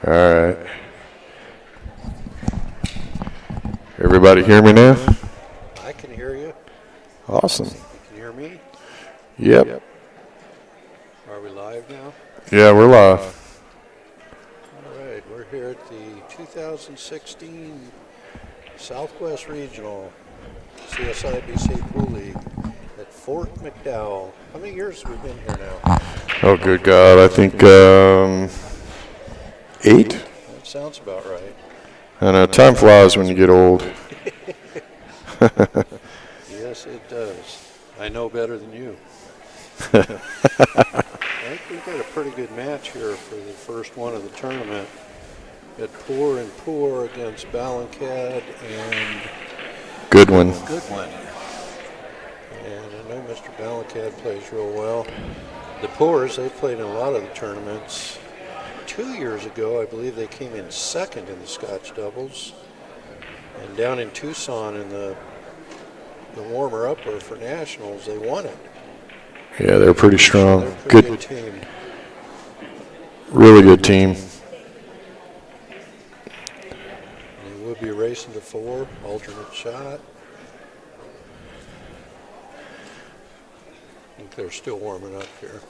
All right. Everybody hear me now? I can hear you. Awesome. You can hear me? Yep. Are we live now? Yeah, we're live. All right, we're here at the 2016 Southwest Regional CSIBC Pool League at Fort McDowell. How many years have we been here now? Oh, good God. I think 8. That sounds about right. I know, time flies when you get old. Yes, it does. I know better than you. I think we've got a pretty good match here for the first one of the tournament. We had Poore and Poore against Balancad and Goodwin. And I know Mr. Balancad plays real well. The Poores, they've played in a lot of the tournaments. 2 years ago, I believe they came in second in the Scotch doubles. And down in Tucson in the warmer-upper for nationals, they won it. Yeah, they're pretty strong. They're a pretty good team. Really good team. They will be racing to 4, alternate shot. I think they're still warming up here.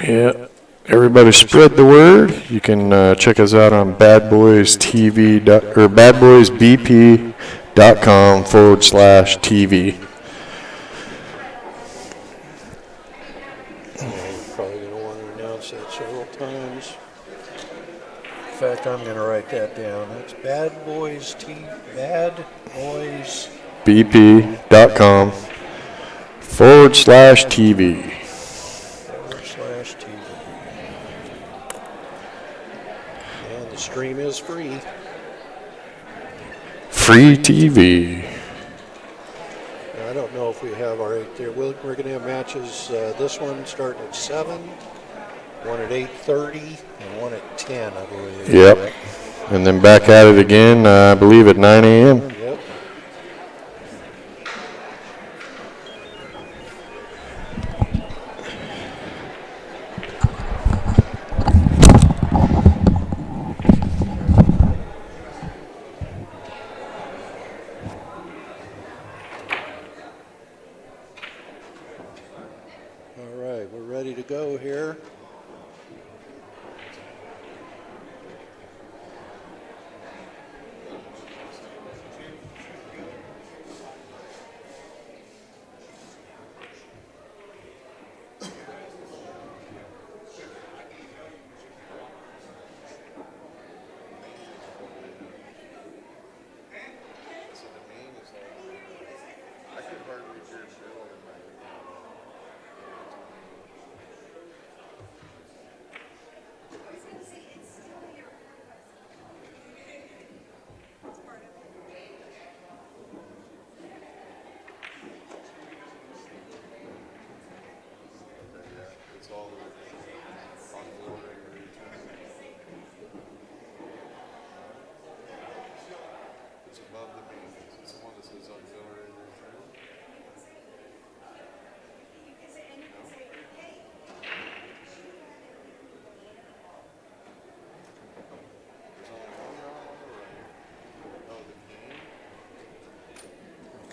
Yeah. Everybody spread the word. You can check us out on badboysbp.com/TV. You're probably going to want to announce that several times. In fact, I'm going to write that down. That's badboysbp.com/TV. And the stream is free. Free TV. I don't know if we have our 8 there. We're going to have matches. This one starting at 7, one at 8:30, and one at 10, I believe. Yep. And then back at it again, I believe, at 9 a.m. Yep. All right, we're ready to go here.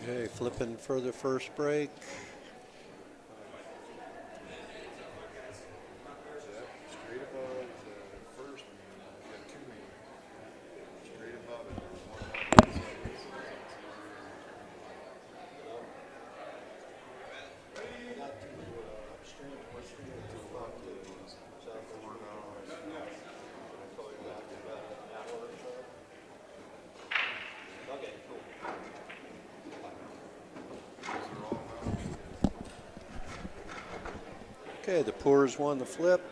Okay, flipping for the first break. Okay, the Poores won the flip.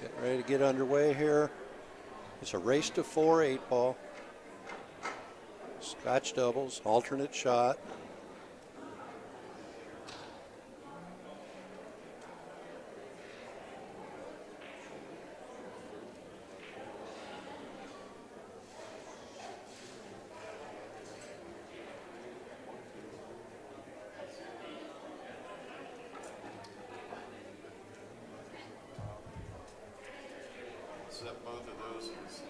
Getting ready to get underway here. It's a race to 4 8-ball. Scotch doubles, alternate shot. set both of those in the same.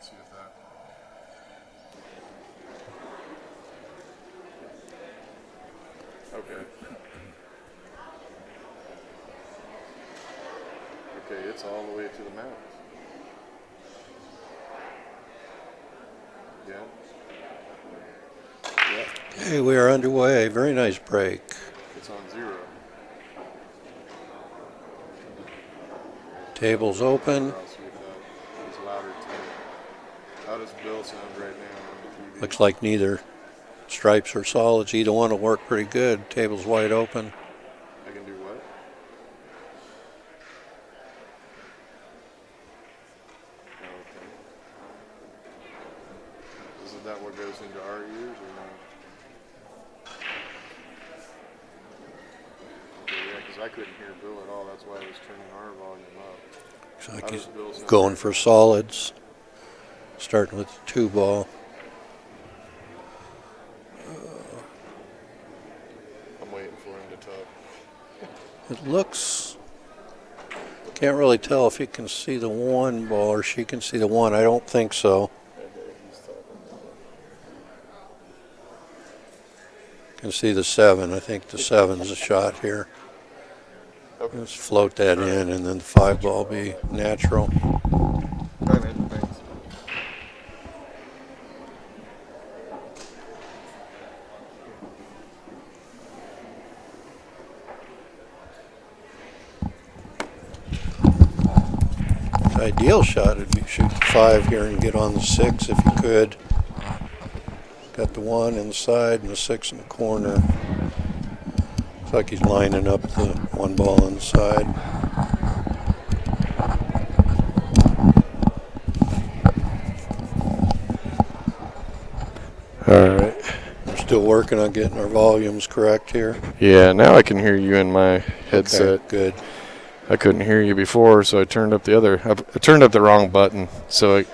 See if that. Okay. Okay, it's all the way to the mount. Yeah. Yeah. Okay, we are underway. Very nice break. It's on 0. Tables open. I'll see if that is louder to me. How does Bill sound right now on the TV? Looks like neither stripes or solids. Either one will work pretty good. Table's wide open. I can do what? Oh, okay. Isn't that what goes into our ears or not? Okay, yeah, because I couldn't hear Bill at all. That's why I was turning our volume up. Looks like How he's does Bill sound going right for now? solids. Starting with the 2 ball. I'm waiting for him to talk. It looks, can't really tell if he can see the 1 ball or she can see the 1. I don't think so. Can see the 7. I think the 7's a shot here. Okay. Let's float that in, and then the 5 ball be natural. All right, man. Thanks. The ideal shot would be shoot the 5 here and get on the 6 if you could. Got the 1 inside and the 6 in the corner. Looks like he's lining up the 1 ball inside. All right. We're still working on getting our volumes correct here. Yeah, now I can hear you in my headset. Okay, good. I couldn't hear you before, so I turned up the other. I turned up the wrong button. So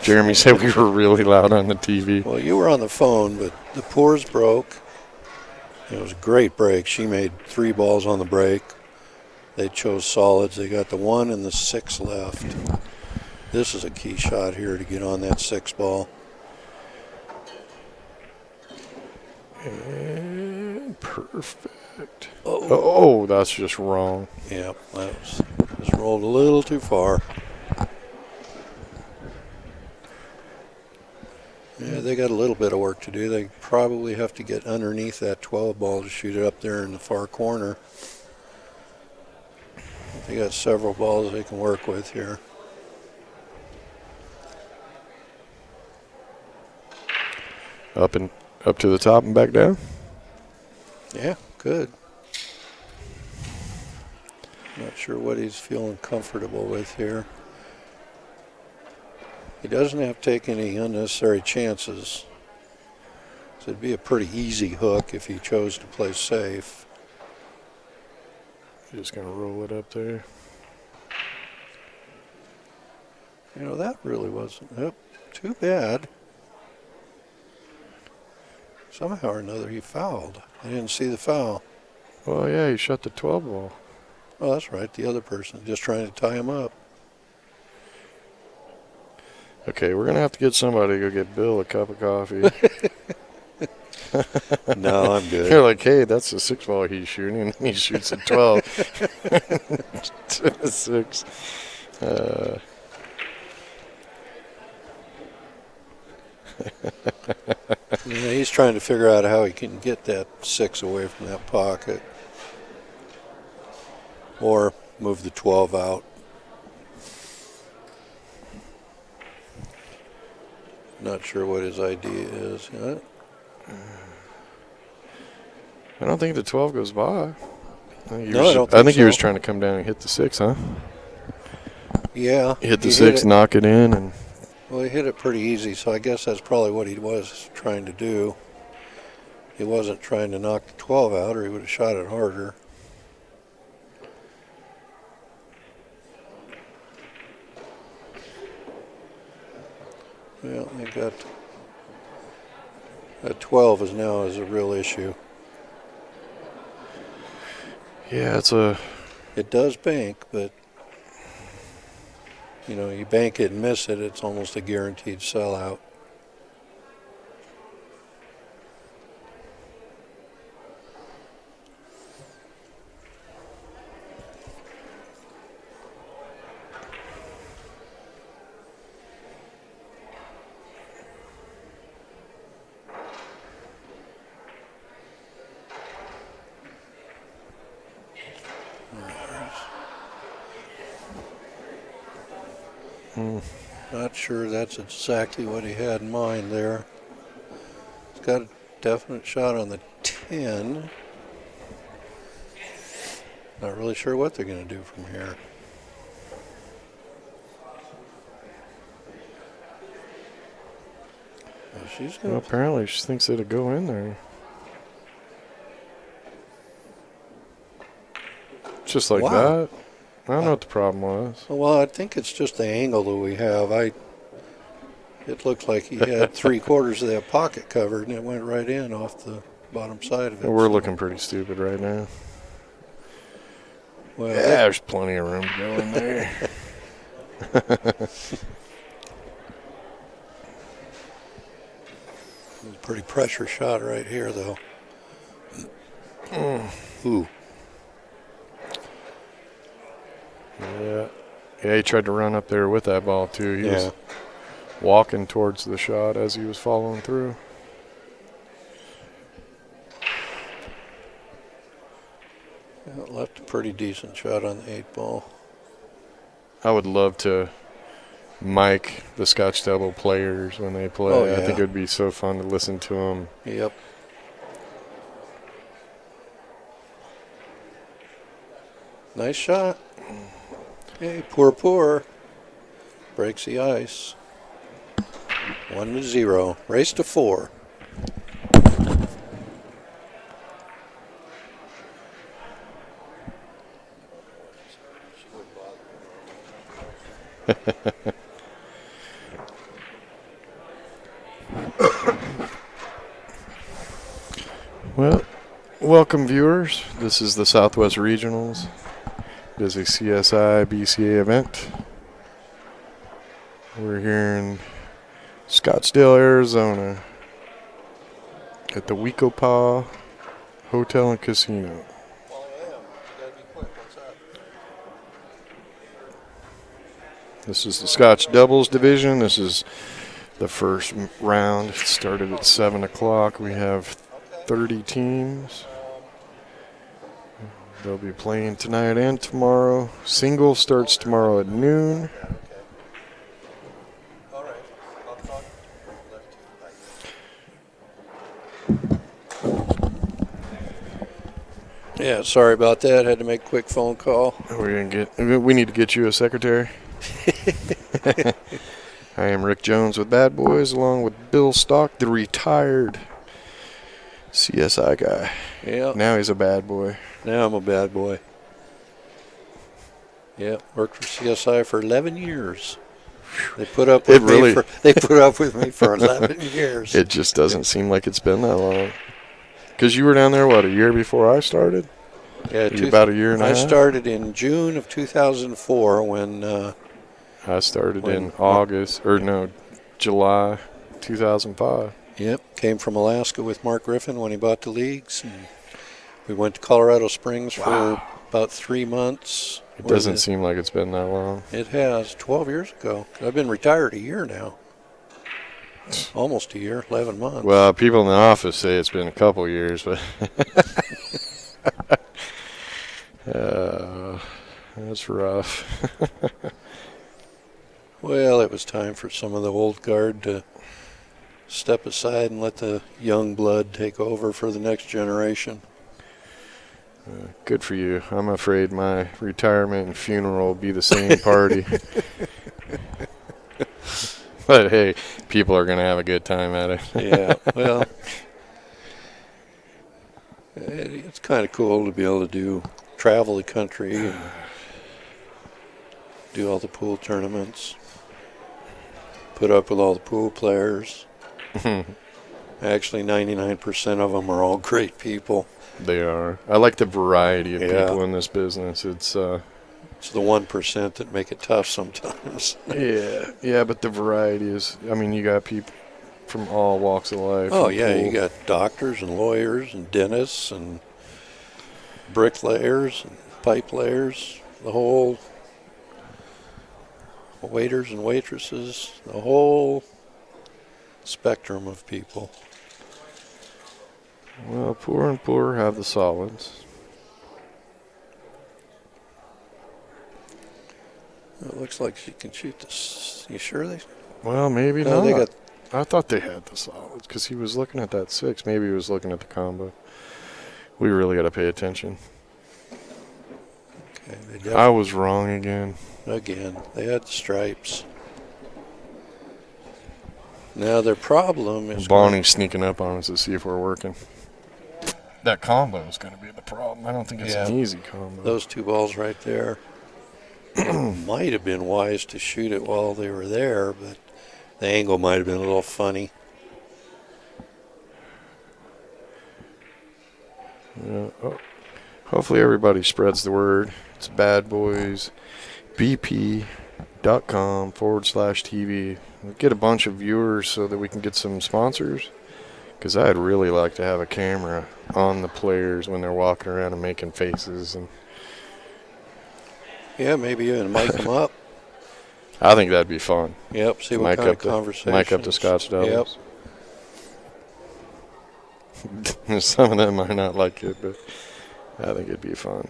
Jeremy said we were really loud on the TV. Well, you were on the phone, but the Poore's broke. It was a great break. She made 3 balls on the break. They chose solids. They got the 1 and the 6 left. This is a key shot here to get on that 6 ball. And perfect. Oh, that's just wrong. yeah, that was just rolled a little too far. Yeah, they got a little bit of work to do. They probably have to get underneath that 12 ball to shoot it up there in the far corner. They got several balls they can work with here. Up to the top and back down. Yeah, good. Not sure what he's feeling comfortable with here. He doesn't have to take any unnecessary chances. So it'd be a pretty easy hook if he chose to play safe. Just gonna roll it up there. You know, that really wasn't too bad. Somehow or another he fouled. I didn't see the foul. Well, yeah, he shot the 12 ball. Oh, that's right. The other person just trying to tie him up. Okay, we're gonna have to get somebody to go get Bill a cup of coffee. No, I'm good. You're like, hey, that's the 6 ball he's shooting, and he shoots a 12. To the 6. Yeah, he's trying to figure out how he can get that 6 away from that pocket. Or move the 12 out. Not sure what his idea is. Huh? I don't think the 12 goes by. I don't think think he was so. trying to come down and hit the 6, huh? Yeah. Hit the he 6, it. knock it in, and Well, he hit it pretty easy, so I guess that's probably what he was trying to do. He wasn't trying to knock the 12 out, or he would have shot it harder. Well, they got that 12 is now is a real issue. yeah, It does bank, but you bank it and miss it, it's almost a guaranteed sellout. Not sure that's exactly what he had in mind there. He's got a definite shot on the 10. Not really sure what they're going to do from here. Well, she's going Well, apparently she thinks it'll go in there. Just like that. I don't know what the problem was. Well, I think it's just the angle that we have. It looked like he had 3/4 of that pocket covered, and it went right in off the bottom side of it. We're looking pretty stupid right now. Well, yeah, there's plenty of room to go in there. Pretty pressure shot right here, though. Ooh. Yeah, he tried to run up there with that ball, too. He was walking towards the shot as he was following through. Left a pretty decent shot on the 8-ball. I would love to mic the Scotch Double players when they play. Oh, yeah. I think it would be so fun to listen to them. Yep. Nice shot. Hey, Poore breaks the ice. 1-0. Race to 4. Well, welcome viewers. This is the Southwest Regionals. It is a CSI BCA event. We're here in Scottsdale, Arizona at the Weekopaw Hotel and Casino. This is the Scotch Doubles division. This is the first round. It started at 7 o'clock. We have 30 teams. They'll be playing tonight and tomorrow. Single starts tomorrow at noon. Yeah, sorry about that. Had to make a quick phone call. We need to get you a secretary. I am Rick Jones with Bad Boys, along with Bill Stock, the retired CSI guy. Yeah. Now he's a bad boy. Now I'm a bad boy. Yeah, worked for CSI for 11 years. They put up with me for 11 years. It just doesn't seem like it's been that long. Because you were down there, a year before I started? Yeah, about a year and a half? I started in June of 2004 when... I started in July 2005. Yep, came from Alaska with Mark Griffin when he bought the leagues. And we went to Colorado Springs for about 3 months. It doesn't seem like it's been that long. It has, 12 years ago. I've been retired a year now. Almost a year, 11 months. Well, people in the office say it's been a couple years, but that's rough. Well, it was time for some of the old guard to step aside and let the young blood take over for the next generation. Good for you. I'm afraid my retirement and funeral will be the same party. But hey, people are going to have a good time at it. Yeah, well, it's kind of cool to be able to travel the country and do all the pool tournaments, put up with all the pool players. Actually, 99% of them are all great people. They are. I like the variety of people in this business. It's It's the 1% that make it tough sometimes. Yeah, but the variety is, I mean, you got people from all walks of life. Oh, and yeah, pool. you got doctors and lawyers and dentists and bricklayers and pipe layers, the whole waiters and waitresses, the whole spectrum of people. Well, Poore and Poore have the solids. It looks like she can shoot this. You sure they? Well, maybe No, not. they got. I thought they had the solids because he was looking at that 6. Maybe he was looking at the combo. We really got to pay attention. Okay, I was wrong again. Again, they had the stripes. Now their problem is Bonnie's sneaking up on us to see if we're working. That combo is going to be the problem. I don't think it's an easy combo. Those 2 balls right there. It might have been wise to shoot it while they were there, but the angle might have been a little funny. Yeah. Oh. Hopefully everybody spreads the word. It's badboysbp.com/TV. We'll get a bunch of viewers so that we can get some sponsors. Because I'd really like to have a camera on the players when they're walking around and making faces. And Yeah, maybe even mic them up. I think that'd be fun. Yep, see what kind of conversation. Mic up to Scotch doubles. Yep. Some of them might not like it, but I think it'd be fun.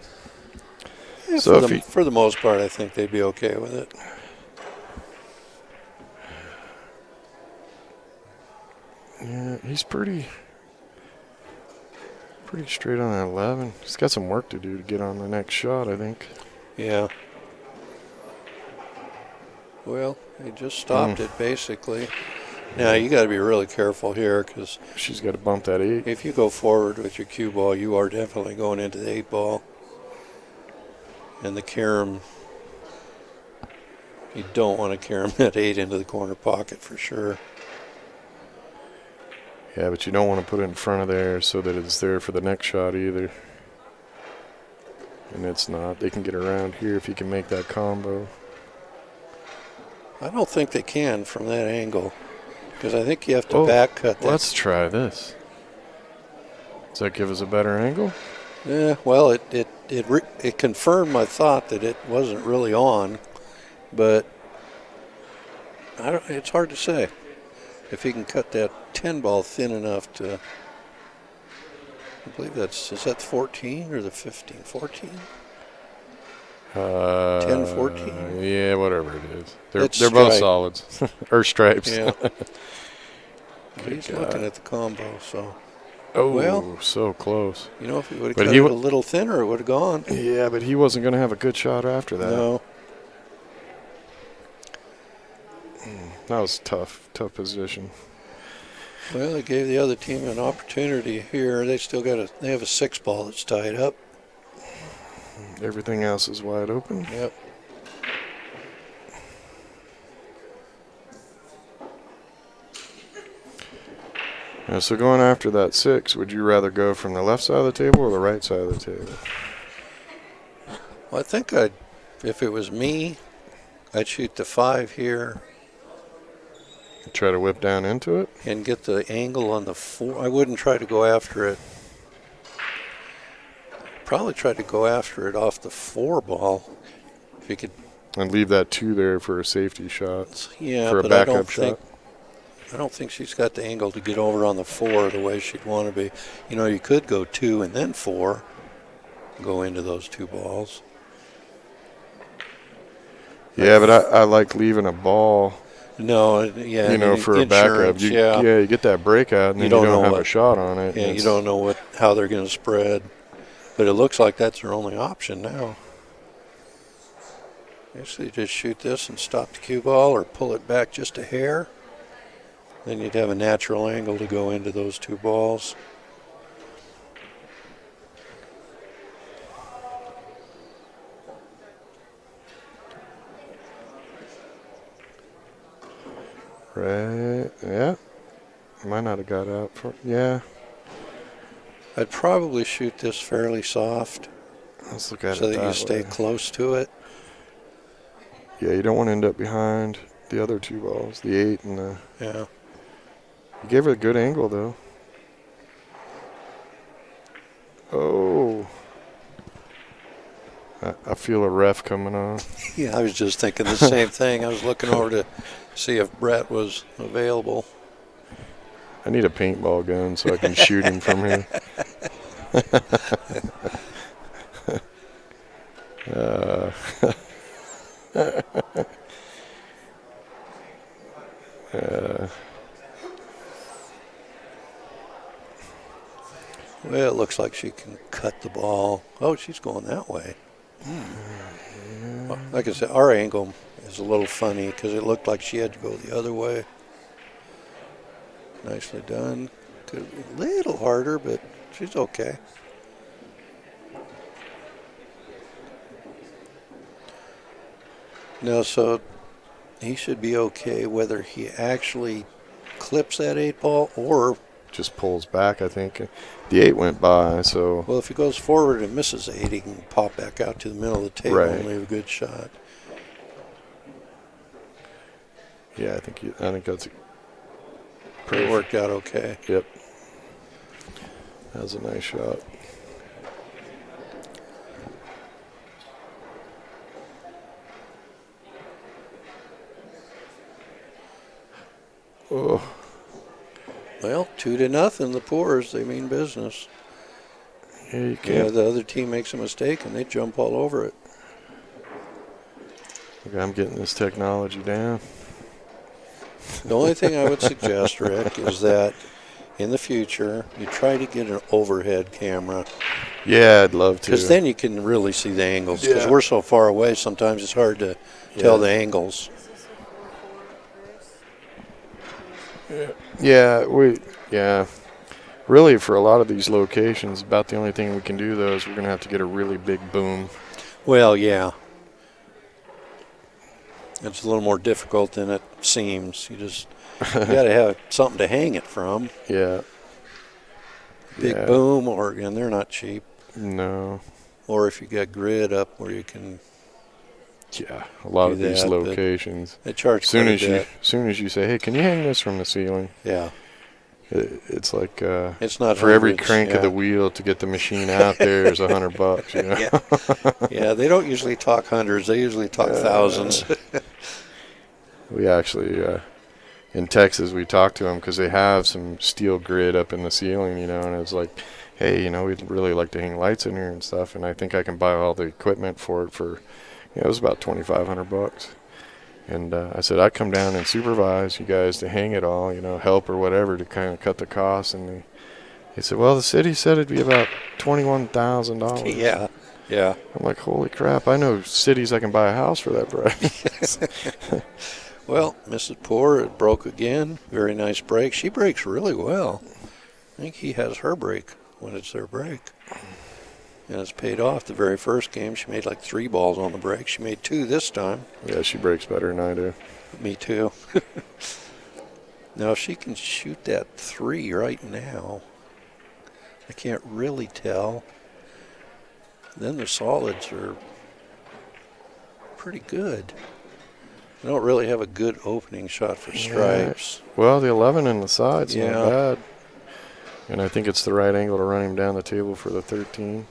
Yeah, So for the most part, I think they'd be okay with it. Yeah, he's pretty straight on that 11. He's got some work to do to get on the next shot, I think. Yeah. Well, he just stopped it, basically. Now, you got to be really careful here because she's got to bump that 8. If you go forward with your cue ball, you are definitely going into the 8 ball. And the carom, you don't want to carom that 8 into the corner pocket for sure. Yeah, but you don't want to put it in front of there so that it's there for the next shot either. And it's not. They can get around here if you can make that combo. I don't think they can from that angle because I think you have to back cut that. Let's try this. Does that give us a better angle? Yeah, well, it confirmed my thought that it wasn't really on, but it's hard to say. If he can cut that 10 ball thin enough to, I believe is that 14 or the 15? 14? 10, 14? Yeah, whatever it is. They're both solids. Or stripes. Yeah. He's looking at the combo, so. Oh, well, so close. You know, if he would have cut it a little thinner, it would have gone. Yeah, but he wasn't going to have a good shot after that. No. That was tough position. Well, they gave the other team an opportunity here. They still they have a 6 ball that's tied up. Everything else is wide open. Yep. Yeah, so going after that 6, would you rather go from the left side of the table or the right side of the table? Well, I think if it was me, I'd shoot the 5 here. Try to whip down into it? And get the angle on the 4. I wouldn't try to go after it. Probably try to go after it off the 4 ball. If you could. And leave that 2 there for a safety shot. Yeah, for a but backup shot. I don't think she's got the angle to get over on the 4 the way she'd want to be. You know, you could go 2 and then 4, go into those 2 balls. Yeah, but I like leaving a ball. No, yeah. You know, for a backup. You get that breakout and then you don't have a shot on it. Yeah, you don't know how they're going to spread. But it looks like that's their only option now. Actually, just shoot this and stop the cue ball or pull it back just a hair. Then you'd have a natural angle to go into those 2 balls. Right, yeah. Might not have got out for, yeah. I'd probably shoot this fairly soft. Let's look at it so that you stay way. close to it. Yeah, you don't want to end up behind the other two balls, the 8 and the. Yeah. You gave her a good angle though. Oh. I feel a ref coming on. Yeah, I was just thinking the same thing. I was looking over to see if Brett was available. I need a paintball gun so I can shoot him from here. uh, Well, it looks like she can cut the ball. Oh, she's going that way. Well, like I said, our angle is a little funny because it looked like she had to go the other way. Nicely done. Could be a little harder, but she's okay. No, so he should be okay whether he actually clips that 8 ball or, just pulls back, I think. The 8 went by, so. well, if he goes forward and misses 8, he can pop back out to the middle of the table Right. and leave a good shot. Yeah, I think that's It worked out okay. Yep. That was a nice shot. Oh. Well, 2-0. The Poores, they mean business. Yeah, you Yeah, can't. the other team makes a mistake and they jump all over it. Okay, I'm getting this technology down. The only thing I would suggest, Rick, is that in the future you try to get an overhead camera Yeah, I'd love to. because then you can really see the angles. Because Yeah. we're so far away, sometimes it's hard to tell Yeah. the angles. Yeah. Really, for a lot of these locations, about the only thing we can do, though, is we're going to have to get a really big boom. Well, yeah. It's a little more difficult than it seems. You got to have something to hang it from. Yeah. Big Yeah. boom, and they're not cheap. No. Or if you got grid up where you can, Yeah, a lot Do of these that, but locations. they charge Soon quite a as you, bit. soon as you say, "Hey, can you hang this from the ceiling?" Yeah, It's like it's not for every hundreds, crank yeah. of the wheel to get the machine out there is $100. You know? Yeah. Yeah, they don't usually talk hundreds. They usually talk thousands. We actually in Texas we talked to them because they have some steel grid up in the ceiling, you know, and it's like, hey, you know, we'd really like to hang lights in here and stuff, and I think I can buy all the equipment for it for, it was about $2,500. And I said I'd come down and supervise you guys to hang it all, you know, help or whatever to kind of cut the costs. And they said, well, the city said it'd be about $21,000. Yeah, yeah. I'm like, holy crap! I know cities I can buy a house for that price. Well, Mrs. Poore, it broke again. Very nice break. She breaks really well. I think he has her break when it's their break. And it's paid off. The very first game, she made like 3 balls on the break. She made 2 this time. Yeah, she breaks better than I do. Me too. Now, if she can shoot that 3 right now, I can't really tell. Then the solids are pretty good. I don't really have a good opening shot for stripes. Well, the 11 in the side's Yeah. not bad. And I think it's the right angle to run him down the table for the 13.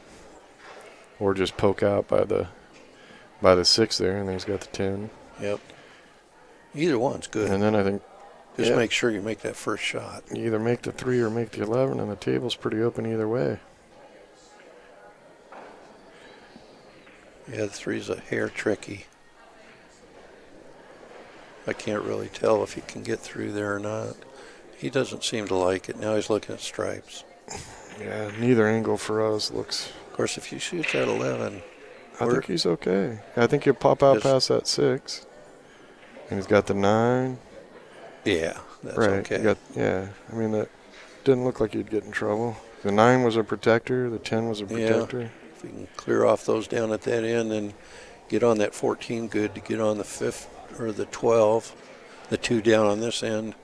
Or just poke out by the 6 there, and then he's got the 10. Yep. Either one's good. And then I think Just yeah, make sure you make that first shot. you either make the 3 or make the 11, and the table's pretty open either way. Yeah, the 3's a hair tricky. I can't really tell if he can get through there or not. He doesn't seem to like it. Now he's looking at stripes. Yeah, neither angle for us looks. Of course, if you shoot that 11, I think he's okay. I think he'll pop out Just- past that 6. And he's got the 9. yeah, that's Right. okay. Yeah. I mean, that didn't look like he'd get in trouble. The 9 was a protector. The 10 was a protector. If we can clear off those down at that end and get on that 14 good to get on the 5th or the 12, the 2 down on this end.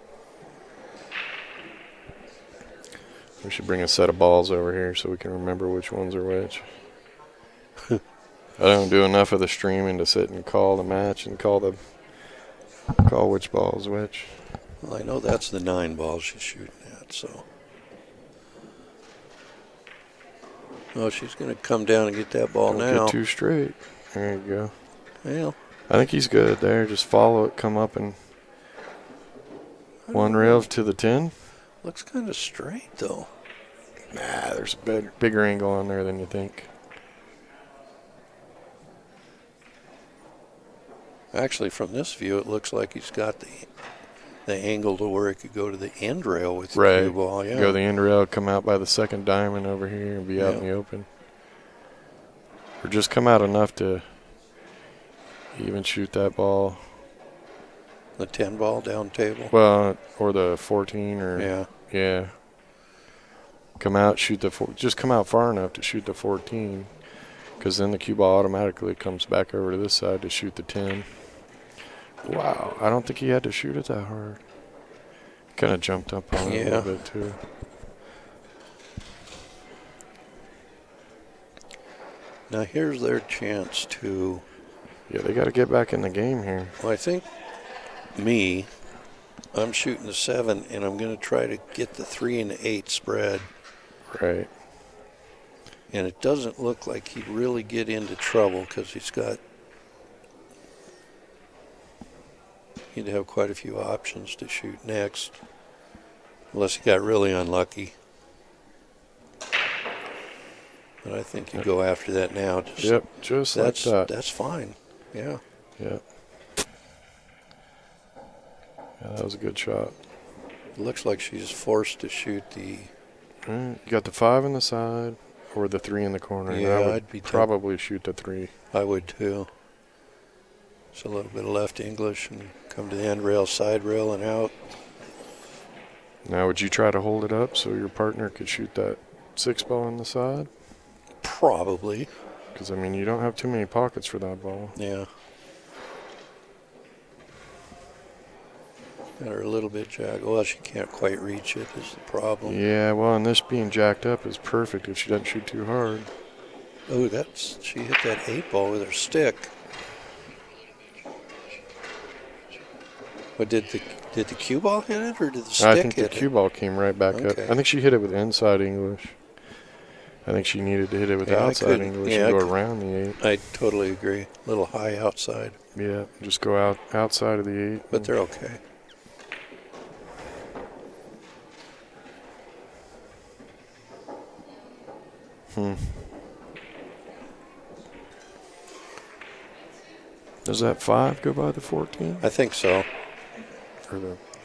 We should bring a set of balls over here so we can remember which ones are which. I don't do enough of the streaming to sit and call the match and call which ball's which. Well, I know that's the 9 ball she's shooting at, so. Oh, she's going to come down and get that ball now. Get 2 straight. There you go. Well, I think he's good there. Just follow it, come up, and 1 rail to the 10. Looks kind of straight, though. Nah, there's a bigger angle on there than you think. Actually, from this view, it looks like he's got the angle to where it could go to the end rail with the cue ball. Yeah. Go the end rail, come out by the second diamond over here, and be out in the open. Or just come out enough to even shoot that ball. The 10 ball down table. Well, or the 14, or yeah. Come out, shoot just come out far enough to shoot the 14, because then the cue ball automatically comes back over to this side to shoot the 10. Wow, I don't think he had to shoot it that hard. Kind of jumped up on it a little bit too. Now here's their chance to. Yeah, they got to get back in the game here. Well, I think I'm shooting the 7, and I'm going to try to get the 3 and the 8 spread. Right. And it doesn't look like he'd really get into trouble because he'd have quite a few options to shoot next, unless he got really unlucky. But I think you go after that now. Just like that. That's fine. Yeah. Yep. Yeah, that was a good shot. It looks like she's forced to shoot the. You got the 5 in the side or the 3 in the corner. Yeah, I'd probably shoot the 3. I would too. Just a little bit of left English and come to the end rail, side rail, and out. Now, would you try to hold it up so your partner could shoot that 6 ball on the side? Probably. Because, I mean, you don't have too many pockets for that ball. Yeah. Got her a little bit jacked. Well, she can't quite reach it is the problem. Yeah, well, and this being jacked up is perfect if she doesn't shoot too hard. Oh, she hit that 8 ball with her stick. But did the cue ball hit it, or did the stick hit it? I think the cue ball came right back up. I think she hit it with inside English. I think she needed to hit it with outside English and go around the 8. I totally agree. A little high outside. Yeah, just go outside of the 8. But they're okay. Does that 5 go by the 14? I think so.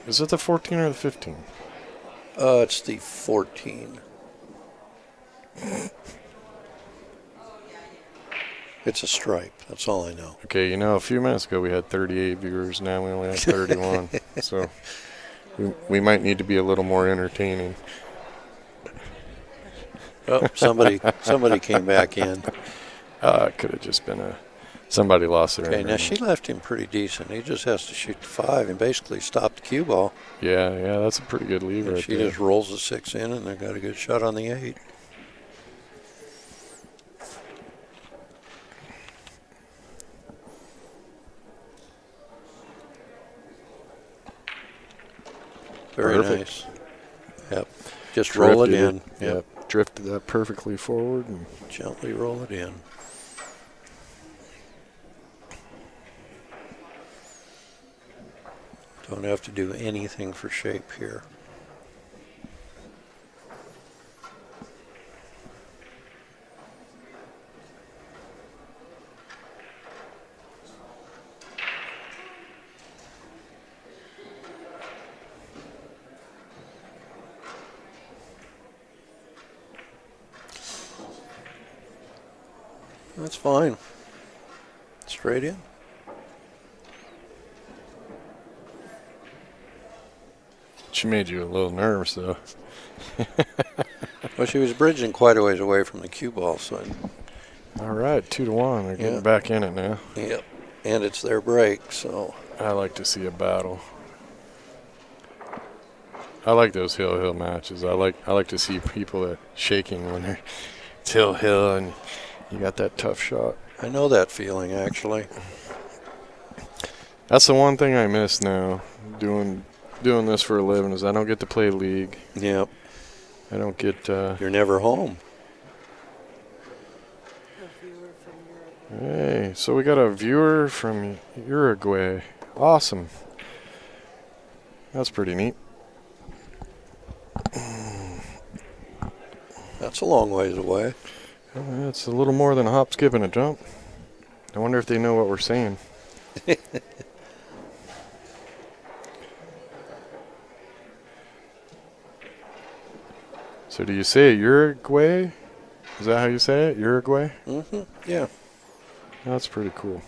Is it the 14 or the 15? It's the 14. It's a stripe. That's all I know. Okay, a few minutes ago we had 38 viewers. Now we only have 31. So we might need to be a little more entertaining. Oh, somebody came back in. It could have just been somebody lost their Okay, internet. now she left him pretty decent. He just has to shoot the 5 and basically stop the cue ball. Yeah, that's a pretty good lead right there. She just rolls the 6 in, and they got a good shot on the 8. Very Perfect. nice. Yep. Just roll it in. Yep. Drifted that perfectly forward and gently roll it in. Don't have to do anything for shape here. That's fine. Straight in. she made you a little nervous, though. Well, she was bridging quite a ways away from the cue ball, so. All right, 2-1. They're getting back in it now. Yep, and it's their break, so. I like to see a battle. I like those hill matches. I like to see people shaking when it's hill and you got that tough shot. I know that feeling, actually. That's the one thing I miss now, doing this for a living, is I don't get to play league. Yep. I don't get. You're never home. Hey, so we got a viewer from Uruguay. Awesome. That's pretty neat. That's a long ways away. It's a little more than a hop, skip, and a jump. I wonder if they know what we're saying. So do you say Uruguay? Is that how you say it? Uruguay? Mm-hmm. Yeah. That's pretty cool.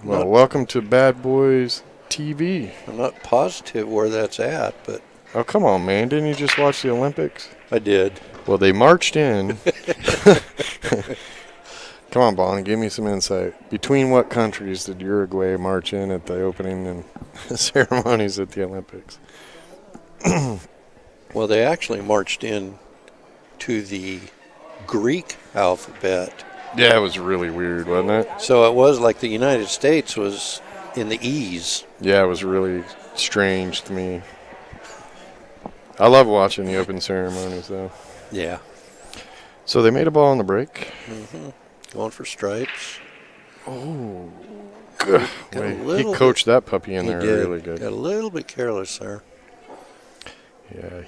Well, welcome to Bad Boys TV. I'm not positive where that's at, but Oh, come on, man. Didn't you just watch the Olympics? I did. Well, they marched in. Come on, Bonnie, give me some insight. Between what countries did Uruguay march in at the opening and ceremonies at the Olympics? Well, they actually marched in to the Greek alphabet. Yeah, it was really weird, wasn't it? So it was like the United States was in the E's. Yeah, it was really strange to me. I love watching the open ceremonies, though. Yeah. So they made a ball on the break. Mm-hmm. Going for stripes. Oh, Got he coached that puppy in there really good. Got a little bit careless there. Yeah,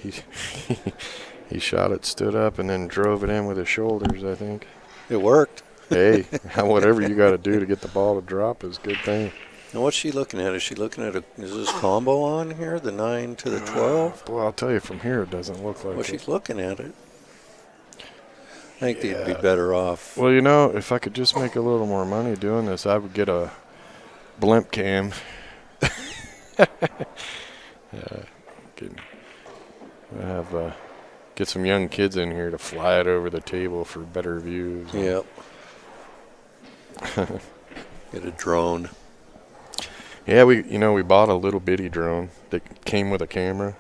he shot it, stood up, and then drove it in with his shoulders, I think. It worked. Hey, whatever you got to do to get the ball to drop is a good thing. Now, what's she looking at? Is she looking at is this combo on here, the 9 to the 12? Well, I'll tell you, from here it doesn't look like Well, it. she's looking at it. I think they'd be better off. Well, you know, if I could just make a little more money doing this, I would get a blimp cam. Get some young kids in here to fly it over the table for better views. Yep. Get a drone. Yeah, we bought a little bitty drone that came with a camera.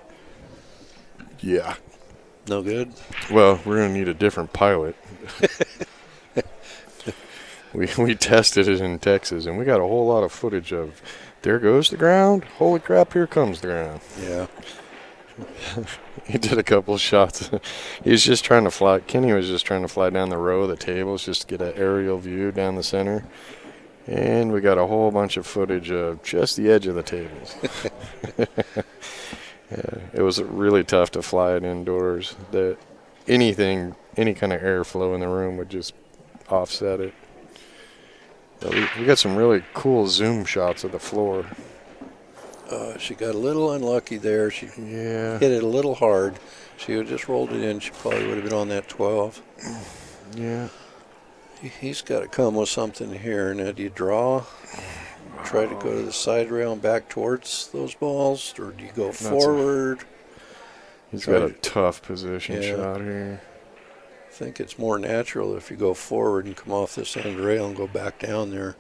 Yeah. No good? Well, we're going to need a different pilot. We tested it in Texas, and we got a whole lot of footage of, there goes the ground. Holy crap, here comes the ground. Yeah. He did a couple shots. He was just trying to fly. Kenny was just trying to fly down the row of the tables just to get an aerial view down the center. And we got a whole bunch of footage of just the edge of the tables. Yeah, it was really tough to fly it indoors. Any kind of airflow in the room would just offset it. But we got some really cool zoom shots of the floor. She got a little unlucky there. She hit it a little hard. She would just rolled it in. She probably would have been on that 12. Yeah. He's got to come with something here. Now, do you draw? Try to go to the side rail and back towards those balls, or do you go forward? He's got a tough position shot here. I think it's more natural if you go forward and come off this end rail and go back down there.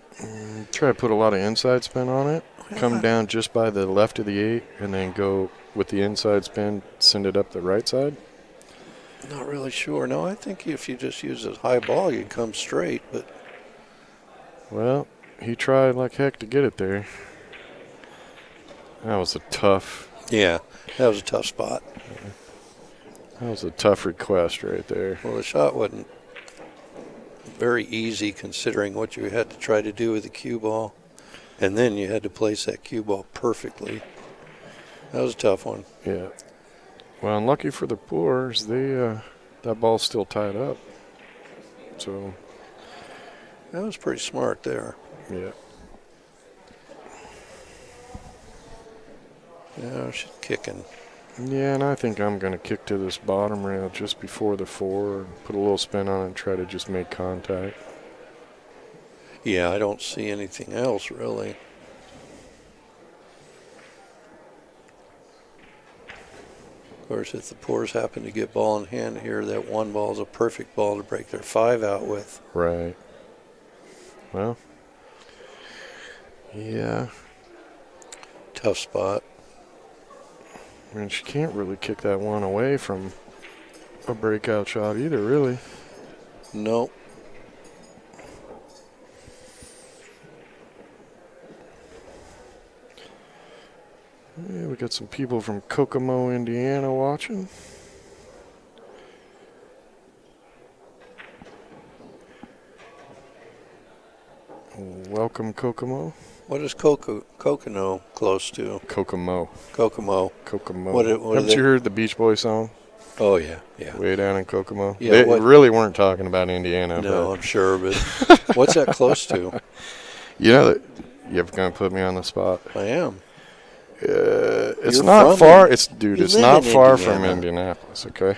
Try to put a lot of inside spin on it. Come down just by the left of the 8 and then go with the inside spin, send it up the right side. Not really sure. No, I think if you just use a high ball, you'd come straight. But well, he tried like heck to get it there. That was a tough. Yeah, that was a tough spot. That was a tough request right there. Well, the shot wasn't very easy considering what you had to try to do with the cue ball. And then you had to place that cue ball perfectly. That was a tough one. Yeah. Well, and lucky for the Poores, that ball's still tied up. So. That was pretty smart there. Yeah. Yeah, she's kicking. Yeah, and I think I'm going to kick to this bottom rail just before the 4 and put a little spin on it and try to just make contact. Yeah, I don't see anything else, really. Of course, if the Poores happen to get ball in hand here, that one ball is a perfect ball to break their 5 out with. Right. Well, yeah. Tough spot. I mean, she can't really kick that one away from a breakout shot either, really. Nope. Yeah, we got some people from Kokomo, Indiana watching. Welcome, Kokomo. What is Kokomo close to? Kokomo. Kokomo. Kokomo. What are Haven't they? you heard the Beach Boys song? Oh, yeah, yeah. Way down in Kokomo. Yeah, They what- really weren't talking about Indiana. No, But I'm sure, but what's that close to? you know that you're gonna put me on the spot. I am. It's You're not from far. In- It's dude. you It's live not in far from Indiana. Indianapolis. Okay.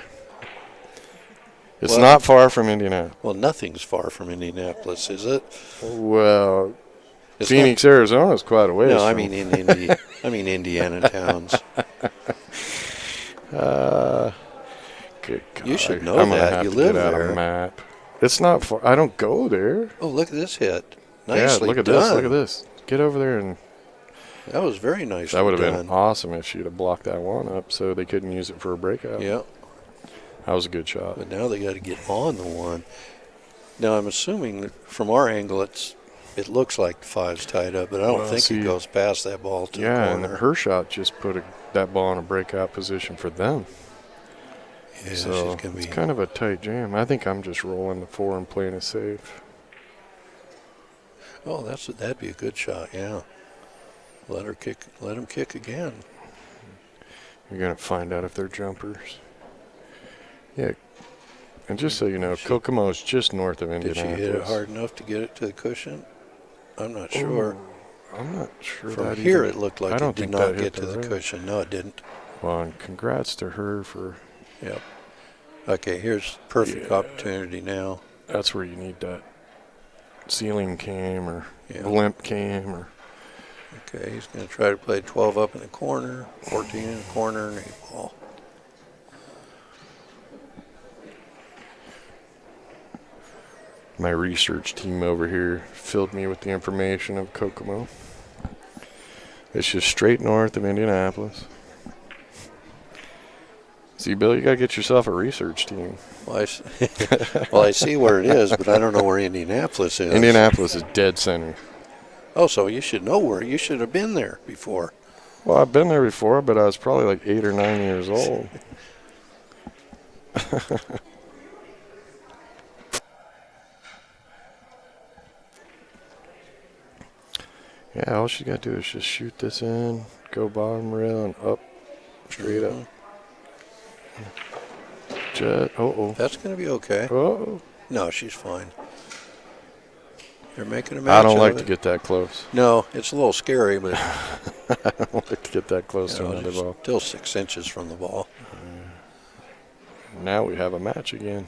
It's Well- not far from Indianapolis. Well, nothing's far from Indianapolis, is it? Well, It's Phoenix, Arizona is quite a ways. No, I from- mean I mean Indiana towns. Good God. You should know I'm gonna that. have You to live get out there. a map. It's not far. I don't go there. Oh, look at this hit. Yeah, Nicely look at done. this. Look at this. Get over there, and That was very nicely that would have done. been awesome if she'd have blocked that one up, so they couldn't use it for a breakout. Yeah, That was a good shot. but now they got to get on the one. Now I'm assuming that from our angle, it looks like the five's tied up, but I don't Well, think see- it goes past that ball to Yeah, the and corner. her shot just put that ball in a breakout position for them. Yeah, So she's gonna it's be. kind of a tight jam. I think I'm just rolling the 4 and playing it safe. Oh, that'd be a good shot. Yeah, let him kick again. You're gonna find out if they're jumpers. Yeah, and just so you know, She- Kokomo is just north of Did she Indianapolis. hit it hard enough to get it to the cushion? I'm not sure. Ooh, I'm not sure From that here, even- it looked like I it don't did think not that hit get to the rail. cushion. No, it didn't. Well, and congrats to her for. Yep. Okay, here's perfect Yeah. opportunity now. That's where you need that ceiling cam or Yeah. blimp cam or. Okay, he's going to try to play 12 up in the corner, 14 in the corner, and 8 ball. My research team over here filled me with the information of Kokomo. It's just straight north of Indianapolis. See, Bill, you got to get yourself a research team. Well, well, I see where it is, but I don't know where Indianapolis is. Indianapolis is dead center. Oh, so you should know where. You should have been there before. Well, I've been there before, but I was probably like 8 or 9 years old. Yeah, all she got to do is just shoot this in, go bottom rail and up, straight up. Jet, That's going to be okay. oh. No, she's fine. They're making a match I don't of like it. to get that close. No, it's a little scary, but I don't like to get that close you to know, another it's ball. still 6 inches from the ball. Now we have a match again.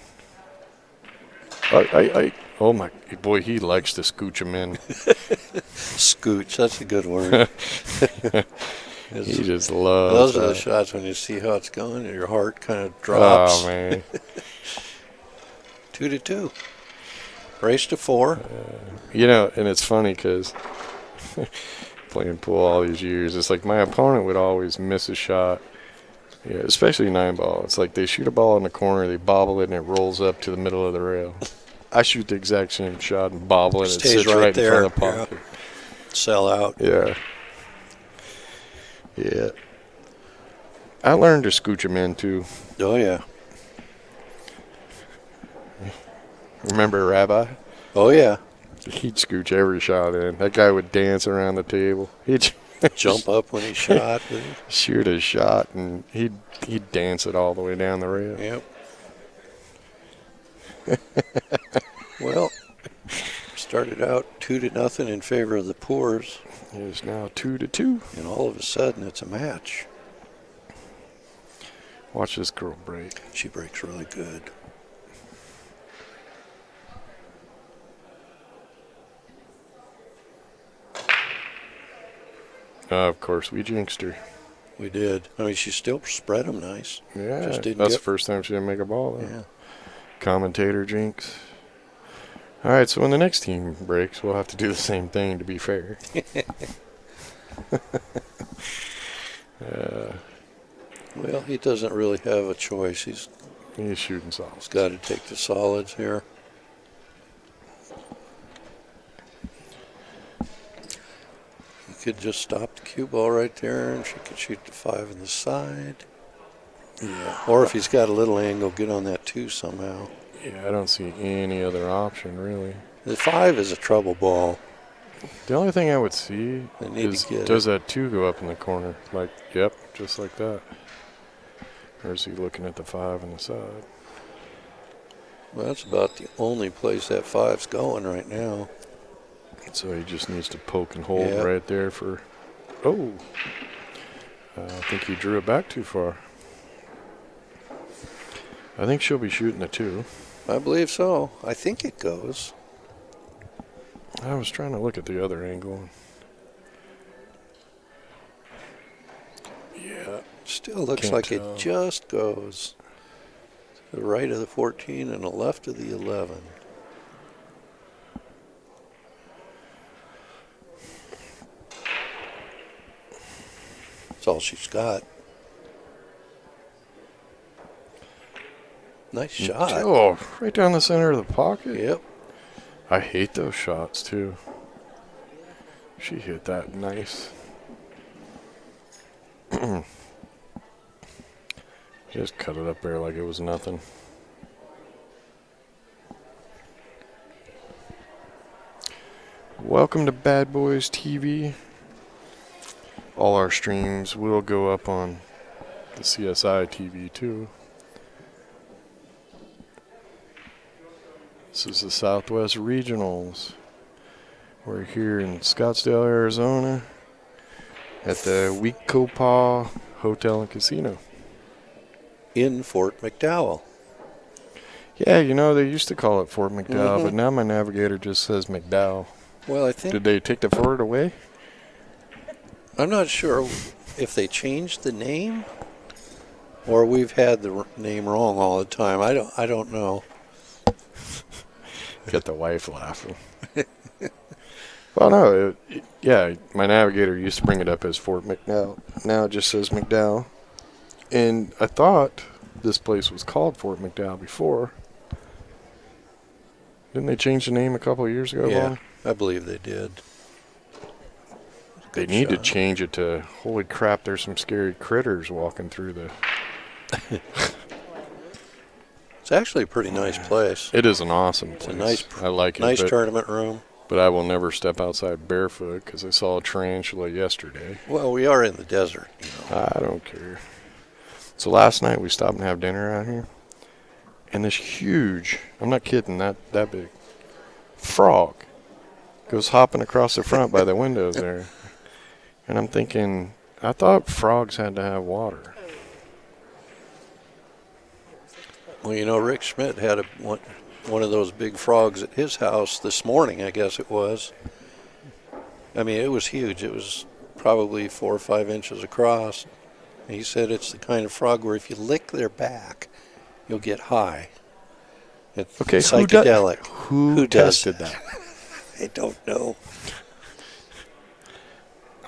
Oh my boy, he likes to scooch him in. Scooch, that's a good word. He just loves Those are the that. shots when you see how it's going and your heart kind of drops. Oh man, 2-2. Race to 4. you know, and it's funny because playing pool all these years, it's like my opponent would always miss a shot. Yeah, especially 9-ball. It's like they shoot a ball in the corner, they bobble it, and it rolls up to the middle of the rail. I shoot the exact same shot and bobble it. It Stays sits right right in there, front of the pocket. Sell out. Yeah. Yeah. I learned to scooch him in too. Oh, yeah. Remember Rabbi? Oh, yeah. He'd scooch every shot in. That guy would dance around the table. He'd Jump up when he shot. shoot a shot and he'd dance it all the way down the rail. Yep. Well, started out 2-0 in favor of the Poores, It is now 2-2. and all of a sudden it's a match. Watch this girl break. She breaks really good. Of course, we jinxed her. We did. I mean, she still spread them nice. Yeah, Just didn't that's get- the first time she didn't make a ball. Though. Yeah. Commentator jinx. All right, so when the next team breaks, we'll have to do the same thing to be fair. Well, he doesn't really have a choice. He's He's shooting solids. got to take the solids here. could just stop the cue ball right there, and she could shoot the 5 on the side. Yeah. Or if he's got a little angle, get on that 2 somehow. Yeah, I don't see any other option, really. The 5 is a trouble ball. The only thing I would see They need is, to get does it. that 2 go up in the corner? Like, yep, just like that. Or is he looking at the 5 on the side? Well, that's about the only place that 5's going right now. So he just needs to poke and hold Yeah. right there for... Oh! I think he drew it back too far. I think she'll be shooting the 2. I believe so. I think it goes. I was trying to look at the other angle. Yeah. Still looks Can't like tell. it just goes. To the right of the 14 and the left of the 11. That's all she's got. Nice shot. Oh, right down the center of the pocket. Yep. I hate those shots, too. She hit that nice. Just cut it up there like it was nothing. Welcome to Bad Boys TV. All our streams will go up on the CSI TV too. This is the Southwest Regionals. We're here in Scottsdale, Arizona at the Weekopaw Hotel and Casino. In Fort McDowell. Yeah, you know, they used to call it Fort McDowell, but now my navigator just says McDowell. Well, I think... Did they take the Fort away? I'm not sure if they changed the name or we've had the name wrong all the time. I don't know. Get the wife laughing. Well, no, yeah, my navigator used to bring it up as Fort McDowell. Now it just says McDowell. And I thought this place was called Fort McDowell before. Didn't they change the name a couple of years ago? Yeah, Lonnie? I believe they did. They Good need to shot. change it to, holy crap, there's some scary critters walking through the... It's actually a pretty nice place. It is an awesome place. It's a nice, I like it. nice but, tournament room. but I will never step outside barefoot because I saw a tarantula yesterday. Well, we are in the desert, you know. I don't care. So last night we stopped and have dinner out here. And this huge, I'm not kidding, that big, frog goes hopping across the front by the windows there. And I'm thinking, I thought frogs had to have water. Well, you know, Rick Schmidt had one of those big frogs at his house this morning, I guess it was. I mean, it was huge. It was probably 4 or 5 inches across. He said it's the kind of frog where if you lick their back, you'll get high. It's Okay, psychedelic. Who does tested that? I don't know.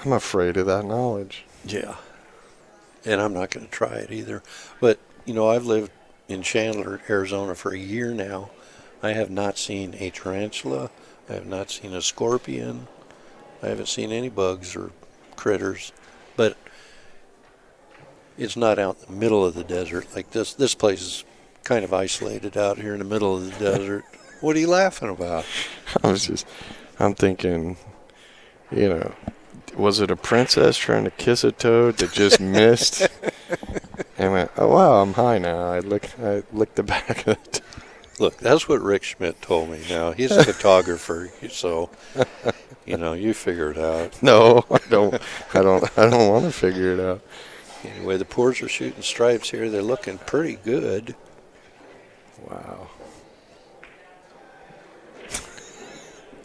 I'm afraid of that knowledge. Yeah. And I'm not going to try it either. But, you know, I've lived in Chandler, Arizona for a year now. I have not seen a tarantula. I have not seen a scorpion. I haven't seen any bugs or critters. But it's not out in the middle of the desert like this. This place is kind of isolated out here in the middle of the desert. What are you laughing about? I'm thinking, you know, was it a princess trying to kiss a toad that just missed? And went, oh wow, I'm high now. I licked the back of it. Look, that's what Rick Schmidt told me. Now, he's a photographer, so, you know, you figure it out. No, I don't want to figure it out. Anyway, the Poores are shooting stripes here. They're looking pretty good. Wow.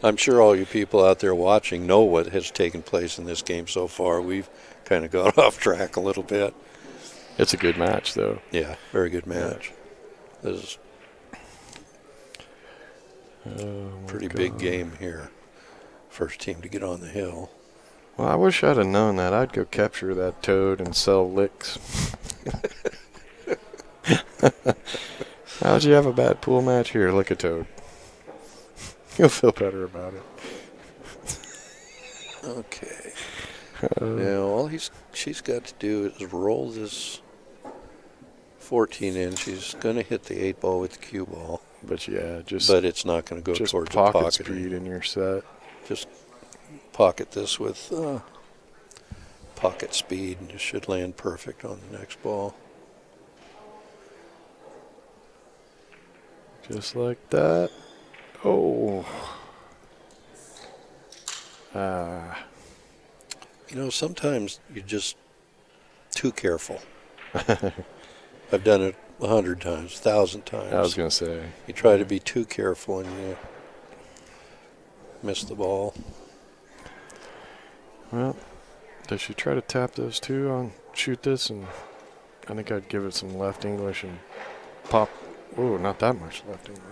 I'm sure all you people out there watching know what has taken place in this game so far. We've kind of got off track a little bit. It's a good match, though. Yeah, very good match. This is a pretty big game here. First team to get on the hill. Well, I wish I'd have known that. I'd go capture that toad and sell licks. How'd you have a bad pool match? Here, lick a toad. You'll feel better about Okay. Now all she's got to do is roll this 14 in. She's going to hit the 8 ball with the cue ball. But yeah, but it's not going to go just towards the pocket pocket. Speed in your set. Just pocket this with pocket speed, and it should land perfect on the next ball. Just like that. Oh. You know, sometimes you're just too careful. I've done it 100 times, 1,000 times. I was going to say. You try to be too careful and you miss the ball. Well, does she try to tap those two on shoot this? And I think I'd give it some left English and pop. Oh, not that much left English.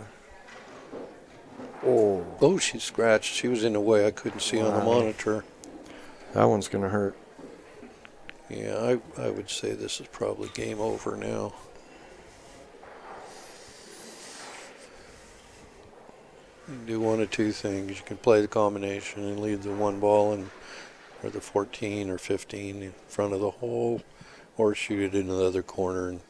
Oh, she scratched. She was in the way. I couldn't see on the monitor. That one's going to hurt. Yeah, I would say this is probably game over now. You can do one of two things. You can play the combination and leave the one ball or the 14 or 15 in front of the hole, or shoot it into the other corner. And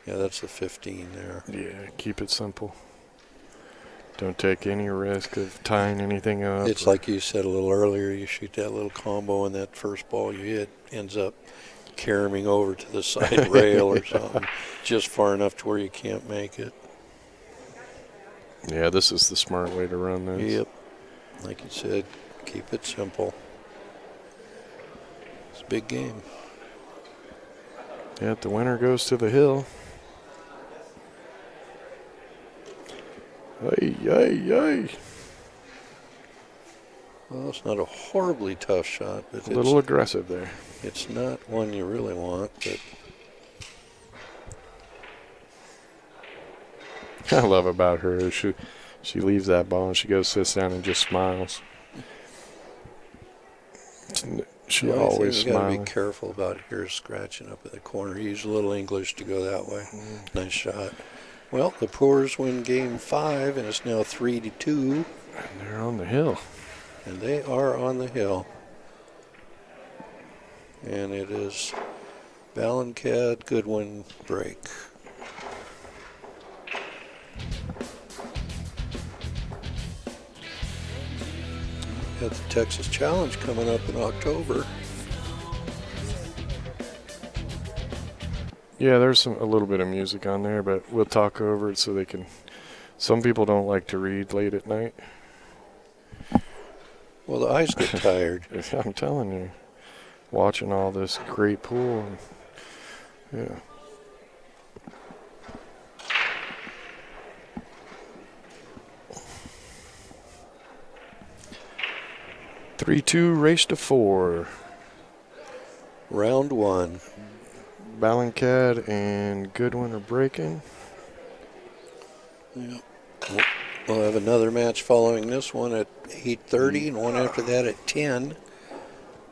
yeah, that's the 15 there. Yeah, keep it simple. Don't take any risk of tying anything up. It's like you said a little earlier, you shoot that little combo and that first ball you hit ends up caroming over to the side rail or something, just far enough to where you can't make it. Yeah, this is the smart way to run this. Yep. Like you said, keep it simple. It's a big game. Yeah, the winner goes to the hill. Ay, ay, ay. Well, it's not a horribly tough shot, but a little aggressive there. It's not one you really want, but I love about her is she leaves that ball and she goes, sits down and just smiles. She always you got to smiles. be careful about here scratching up in the corner. Use a little English to go that way. Nice shot. Well, the Poores win game 5, and it's now 3-2. And they're on the hill. And they are on the hill. And it is Balancad, Goodwin break. Got the Texas Challenge coming up in October. Yeah, there's a little bit of music on there, but we'll talk over it so they can. Some people don't like to read late at night. Well, the eyes get tired. I'm telling you, watching all this great pool. Yeah. Three-two race to 4. Round 1. Balancad and Goodwin are breaking. Yeah. We'll have another match following this one at 8:30 and one after that at 10.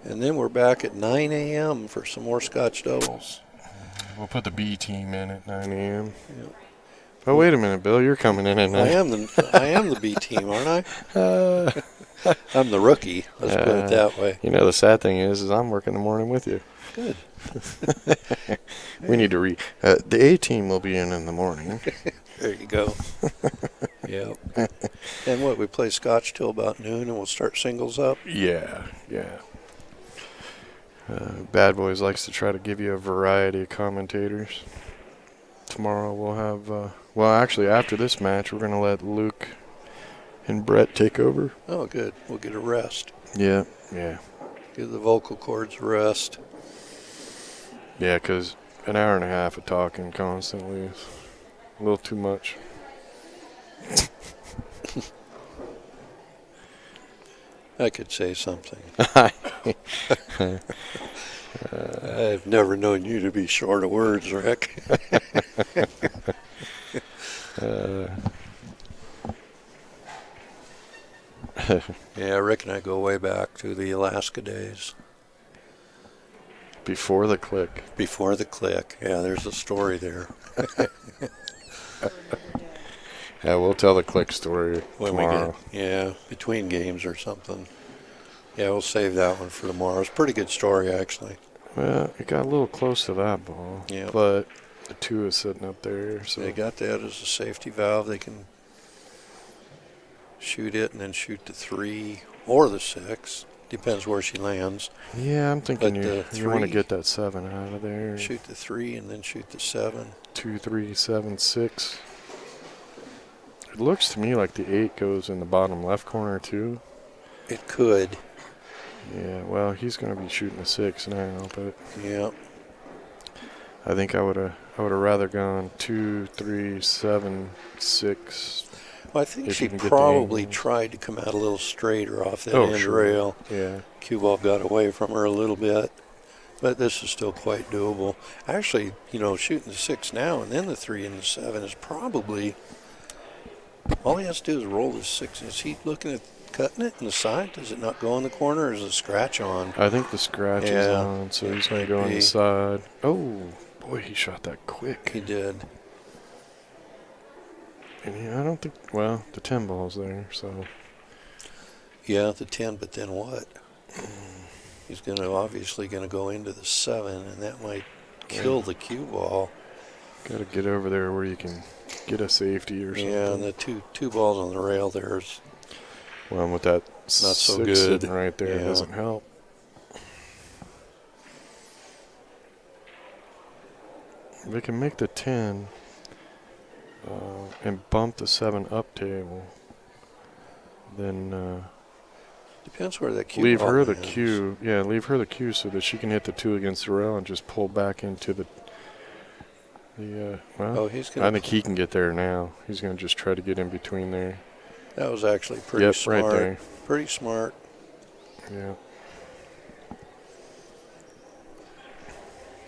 And then we're back at 9 a.m. for some more Scotch doubles. We'll put the B team in at 9 a.m. Yep. Oh, wait a minute, Bill. You're coming in at 9. I am the B team, aren't I? I'm the rookie. Let's put it that way. You know, the sad thing is I'm working the morning with you. Good. We need to read. The A team will be in the morning. There you go. Yeah. And what, we play Scotch till about noon and we'll start singles up? Yeah. Bad Boys likes to try to give you a variety of commentators. Tomorrow we'll have, actually after this match we're going to let Luke and Brett take over. Oh, good. We'll get a rest. Yeah. Give the vocal cords a rest. Yeah, because an hour and a half of talking constantly is a little too much. I could say something. I've never known you to be short of words, Rick. Yeah, Rick and I go way back to the Alaska days. Before the click. Before the click. Yeah, there's a story there. Yeah, we'll tell the click story when tomorrow. between games or something. Yeah, we'll save that one for tomorrow. It's a pretty good story, actually. Well, it got a little close to that ball, Yeah. but the 2 is sitting up there. So They got that as a safety valve. They can shoot it and then shoot the 3 or the 6. Depends where she lands. yeah, I'm thinking But the you want to 3, get that 7 out of there. shoot the 3 and then shoot the 7. 2, 3, 7, 6. It looks to me like the 8 goes in the bottom left corner too. It could. Yeah, well, he's going to be shooting a 6 now, but Yeah. I think I would have rather gone 2, 3, 7, 6. Well, I think If she you can get the probably angles. tried to come out a little straighter off that Oh, end sure. rail. Yeah. Cue ball got away from her a little bit, but this is still quite doable. Actually, shooting the 6 now and then the 3 and the 7 is probably all he has to do is roll the 6. Is he looking at cutting it in the side? Does it not go in the corner, or is it a scratch on? I think the scratch is Yeah, on, so it he's going might to go on be. the side. Oh, boy, he shot that quick. He did. And I don't think, well, the 10 ball's there, so. Yeah, the 10, but then what? He's obviously going to go into the 7, and that might kill the cue ball. Got to get over there where you can get a safety or something. Yeah, and the two balls on the rail there is Well, with that not so 6 good. sitting right there, it Yeah. doesn't help. They can make the 10 and bump the 7 up table. Then depends where that cue leave ball her the lands. cue. Yeah, leave her the cue so that she can hit the 2 against the rail and just pull back into the. Well, Oh, he's I going. think he can get there now. He's going to just try to get in between there. That was actually pretty Yep, smart. right there. Pretty smart. Yeah.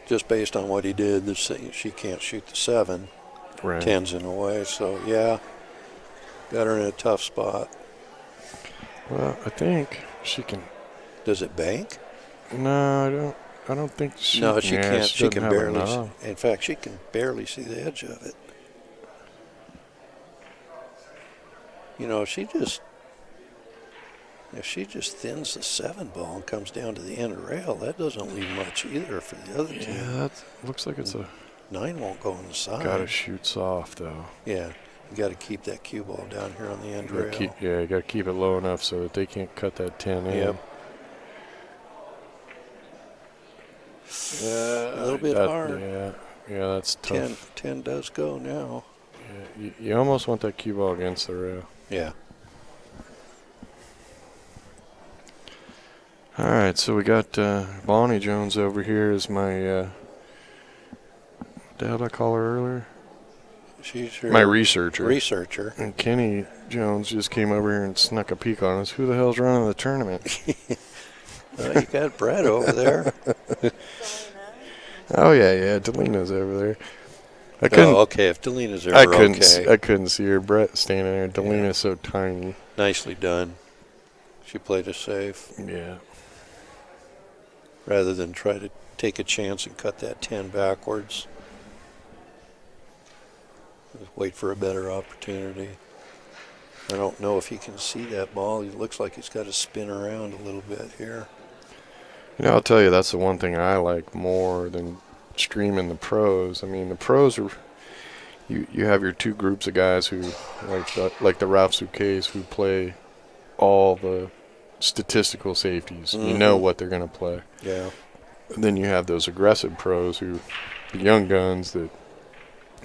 Just based on what he did, she can't shoot the 7. Right. 10's in the way, so yeah, got her in a tough spot. Well, I think she can. Does it bank? No, I don't. I don't think she. No, she yeah, can't. She, She doesn't can have barely. enough. In fact, she can barely see the edge of it. If she just thins the 7 ball and comes down to the end rail, that doesn't leave much either for the other team. Yeah, that looks like it's a. 9 won't go on the side. Gotta shoot soft though. Yeah, you got to keep that cue ball down here on the end rail. You gotta keep it low enough so that they can't cut that 10 in. Yep. A little bit hard. Yeah, that's tough. 10 does go now. Yeah, you almost want that cue ball against the rail. Yeah. All right, so we got Bonnie Jones over here as my. What the hell did I call her earlier? She's your My researcher. researcher. And Kenny Jones just came over here and snuck a peek on us. Who the hell's running the tournament? Well, you got Brett over there. Oh yeah, Delina's over there. I couldn't. Oh, okay. If Delina's there, I we're couldn't. okay. I couldn't see her. Brett standing there. Delina's so tiny. Nicely done. She played it safe Yeah. rather than try to take a chance and cut that 10 backwards. Just wait for a better opportunity. I don't know if he can see that ball. He looks like he's got to spin around a little bit here. I'll tell you, that's the one thing I like more than streaming the pros. I mean, the pros are. You have your 2 groups of guys who like the Ralph Suquets who play all the statistical safeties. Mm-hmm. You know what they're going to play. Yeah. And then you have those aggressive pros the young guns that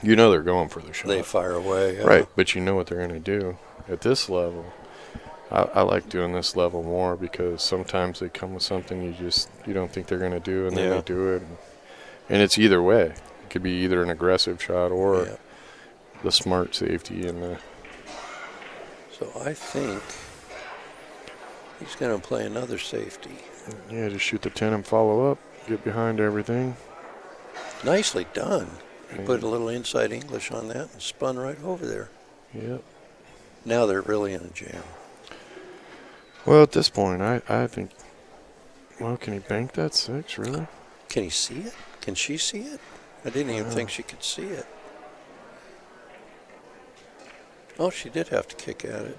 they're going for the shot. They fire away. Yeah. Right, but you know what they're going to do. At this level, I like doing this level more because sometimes they come with something you don't think they're going to do, and then they do it. And it's either way. It could be either an aggressive shot or the smart safety and the. So I think he's going to play another safety. Yeah, just shoot the 10 and follow up. Get behind everything. Nicely done. He put a little inside English on that and spun right over there. Yep. Now they're really in a jam. Well, at this point, I think. Well, can he bank that 6, really? Can he see it? Can she see it? I didn't even think she could see it. Oh, she did have to kick at it.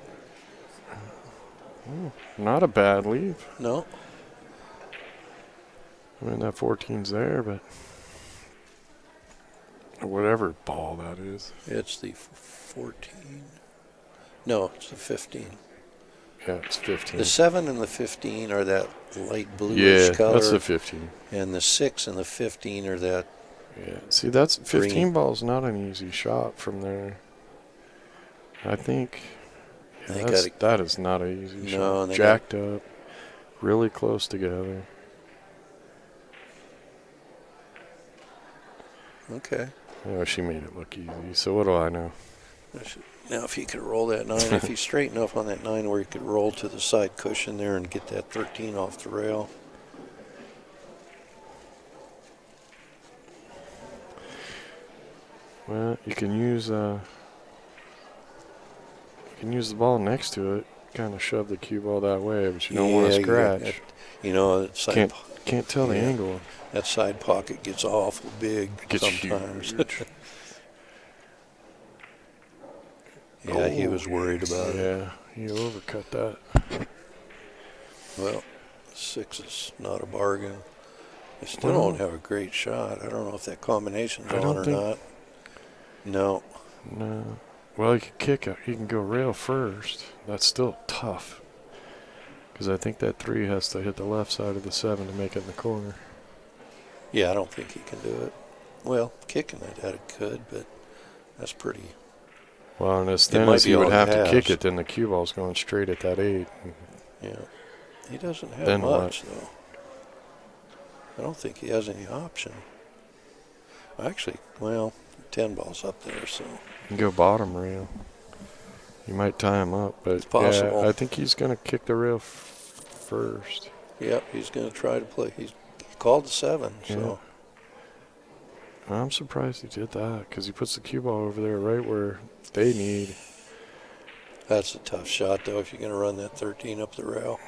Not a bad leave. No. I mean, that 14's there, but whatever ball that is. It's the 14. No, it's the 15. Yeah, it's 15. The 7 and the 15 are that light bluish Yeah, color. that's the 15. And the 6 and the 15 are that. Yeah, see, that's 15 green. ball's not an easy shot from there. I think that is not an easy shot. Jacked up, really close together. Okay. Oh, she made it look easy. So what do I know? Now, if he could roll that 9, if he's straight enough on that 9 where he could roll to the side cushion there and get that 13 off the rail. Well, you can use the ball next to it, kind of shove the cue ball that way, but you don't want to scratch. Can't tell the angle. That side pocket gets awful big sometimes. Yeah, he was worried about it. Yeah, he overcut that. Well, 6 is not a bargain. They still don't have a great shot. I don't know if that combination's on or not. No. No. Well, he can kick it. He can go rail first. That's still tough. Because I think that 3 has to hit the left side of the 7 to make it in the corner. Yeah, I don't think he can do it. Well, kicking it could, but that's pretty. Well, and as thin as he would have to kick it, then the cue ball's going straight at that 8. Yeah. He doesn't have much, though. I don't think he has any option. Actually, 10 ball's up there, so. You can go bottom rail. You might tie him up, but it's possible. Yeah, I think he's going to kick the rail first. Yep, he's going to try to play. He called the 7, so. I'm surprised he did that because he puts the cue ball over there right where they need. That's a tough shot, though, if you're going to run that 13 up the rail.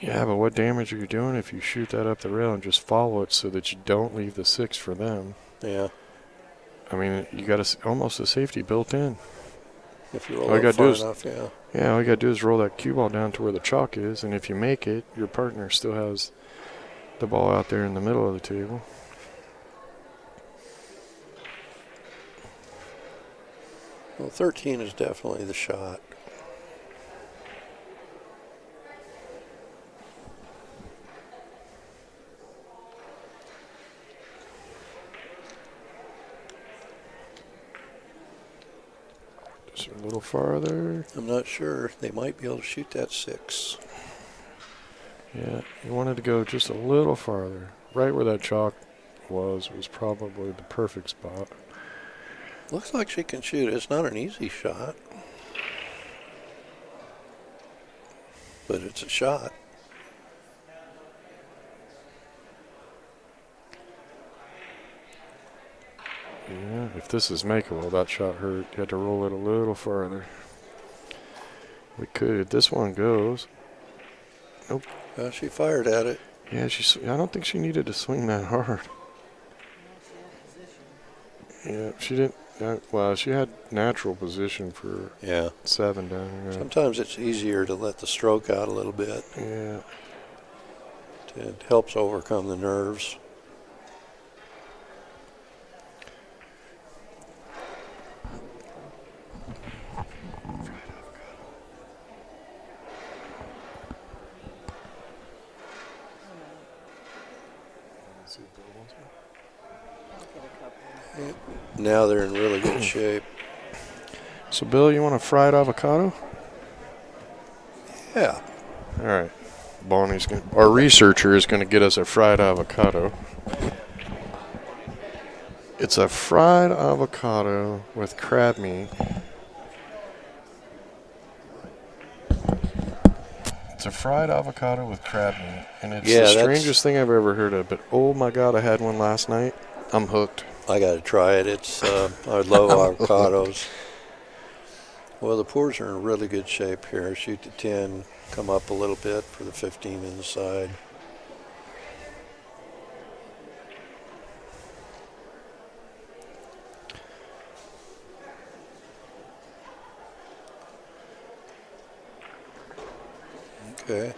Yeah, but what damage are you doing if you shoot that up the rail and just follow it so that you don't leave the 6 for them? Yeah. I mean, you got almost a safety built in. If you roll it far enough, yeah. Yeah, all you got to do is roll that cue ball down to where the chalk is, and if you make it, your partner still has the ball out there in the middle of the table. Well, 13 is definitely the shot. Just a little farther. I'm not sure. They might be able to shoot that 6. Yeah, you wanted to go just a little farther. Right where that chalk was probably the perfect spot. Looks like she can shoot it. It's not an easy shot. But it's a shot. Yeah, if this is makeable, that shot hurt. You had to roll it a little farther. We could. This one goes. Nope. Well, she fired at it. Yeah, I don't think she needed to swing that hard. Yeah, she didn't. Well, she had natural position for 7 down here. Sometimes it's easier to let the stroke out a little bit. Yeah. It helps overcome the nerves. Now they're in really good shape. So, Bill, you want a fried avocado? Yeah. All right. Our researcher is going to get us a fried avocado. It's a fried avocado with crab meat. It's a fried avocado with crab meat, and it's the strangest thing I've ever heard of. But oh my God, I had one last night. I'm hooked. I got to try it. It's I love avocados. Well, the Poores are in really good shape here. Shoot the 10, come up a little bit for the 15 inside. Okay.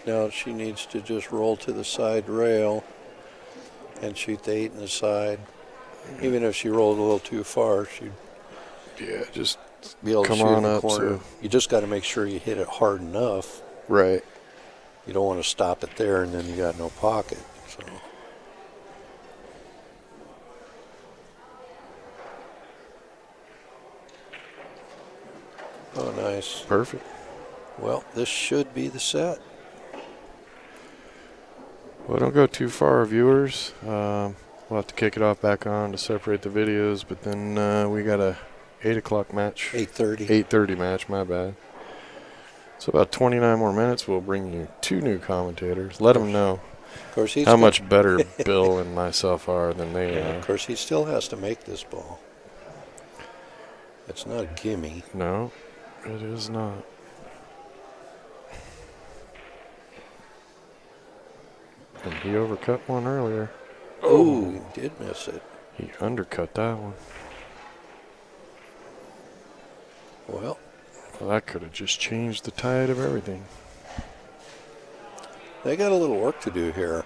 Now she needs to just roll to the side rail and shoot the 8 in the side. Even if she rolled a little too far, she'd just be able to come shoot on in the up. corner. So, You just got to make sure you hit it hard enough. right. You don't want to stop it there and then you got no pocket. So. Oh, nice. Perfect. Well, this should be the set. Well, don't go too far, viewers. We'll have to kick it off back on to separate the videos, but then we got a 8 o'clock match. 8:30. 8:30 match, my bad. So about 29 more minutes, we'll bring you 2 new commentators. Let them know Of course, how much better Bill and myself are than they are. Of course, he still has to make this ball. It's not a gimme. No, it is not. And he overcut one earlier. Oh, he did miss it. He undercut that one. Well, That could have just changed the tide of everything. they got a little work to do here.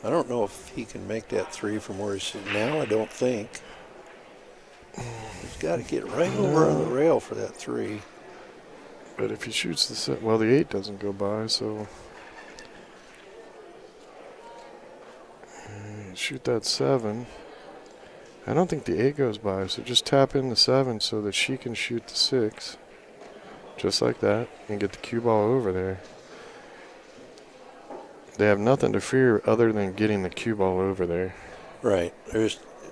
I don't know if he can make that 3 from where he's sitting now. I don't think. He's got to get right over on the rail for that 3. But if he shoots the set, well, the 8 doesn't go by, so shoot that 7. I don't think the 8 goes by, so just tap in the 7 so that she can shoot the 6, just like that, and get the cue ball over there. They have nothing to fear other than getting the cue ball over there. Right.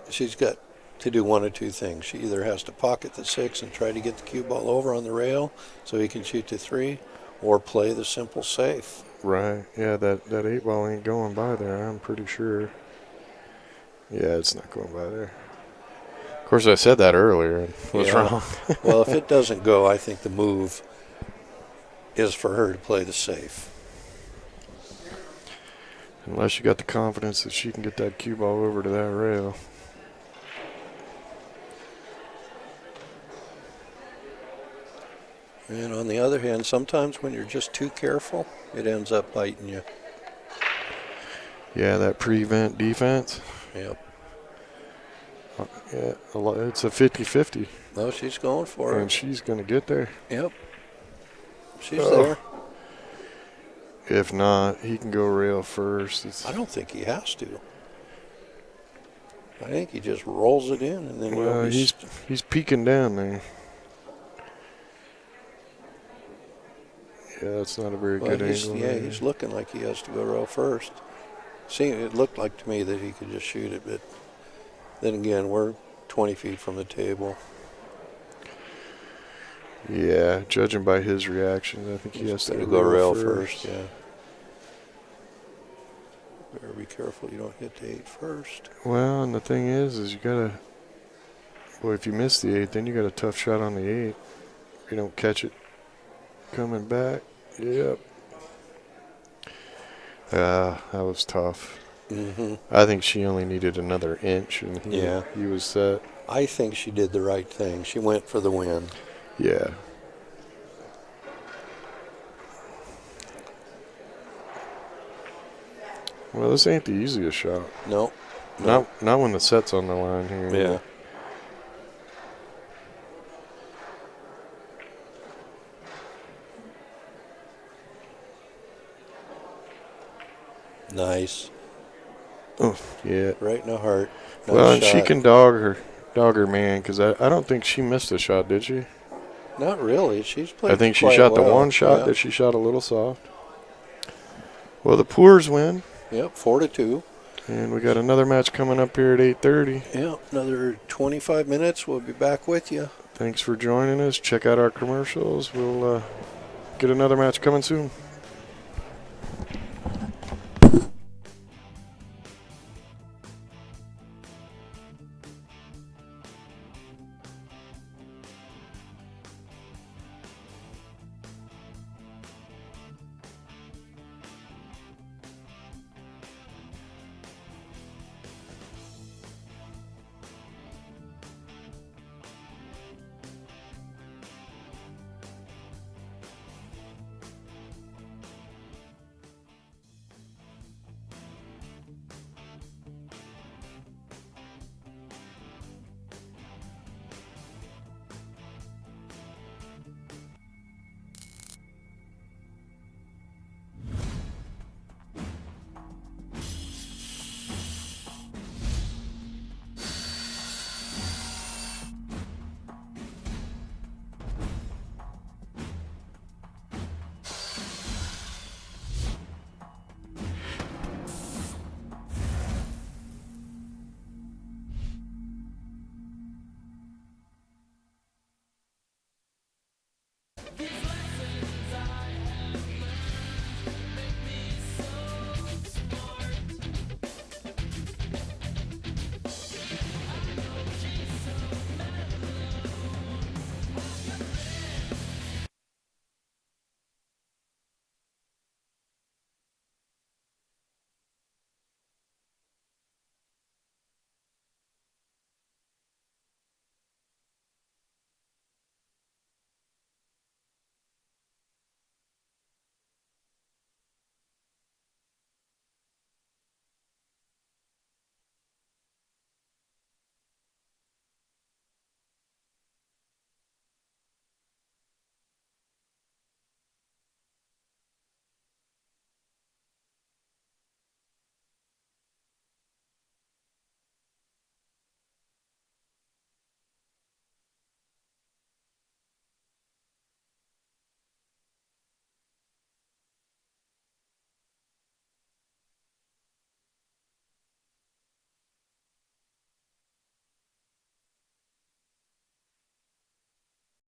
She's got to do one of 2 things. She either has to pocket the 6 and try to get the cue ball over on the rail so he can shoot the 3, or play the simple safe. Right. Yeah, that 8 ball ain't going by there, I'm pretty sure. Yeah, it's not going by there. Of course, I said that earlier and was wrong. Well, if it doesn't go, I think the move is for her to play the safe. Unless you got the confidence that she can get that cue ball over to that rail. And on the other hand, sometimes when you're just too careful, it ends up biting you. Yeah, that prevent defense. Yep. Yeah, it's a 50-50. No, she's going for it. And she's going to get there. Yep. She's there. If not, he can go rail first. I don't think he has to. I think he just rolls it in and then Well, he's peeking down there. Yeah, that's not a very good angle. Yeah, he's looking like he has to go rail first. See, it looked like to me that he could just shoot it, but then again, we're 20 feet from the table. Yeah, judging by his reactions, I think he has to go rail first. Yeah. Better be careful you don't hit the 8 first. Well, and the thing is you gotta. Well, if you miss the 8, then you got a tough shot on the 8. If you don't catch it coming back. Yep. That was tough. Mm-hmm. I think she only needed another inch, and he was set. I think she did the right thing. She went for the win. Yeah. Well, this ain't the easiest shot. No. Not when the set's on the line here. Yeah. Nice. Oh, yeah. Right in the heart. Nice well, and shot. she can dog her man, because I don't think she missed a shot, did she? Not really. She's played. I think she quite shot well. the one shot that she shot a little soft. Well, the Poores win. Yep, 4-2. And we got another match coming up here at 8:30. Yep, another 25 minutes. We'll be back with you. Thanks for joining us. Check out our commercials. We'll get another match coming soon.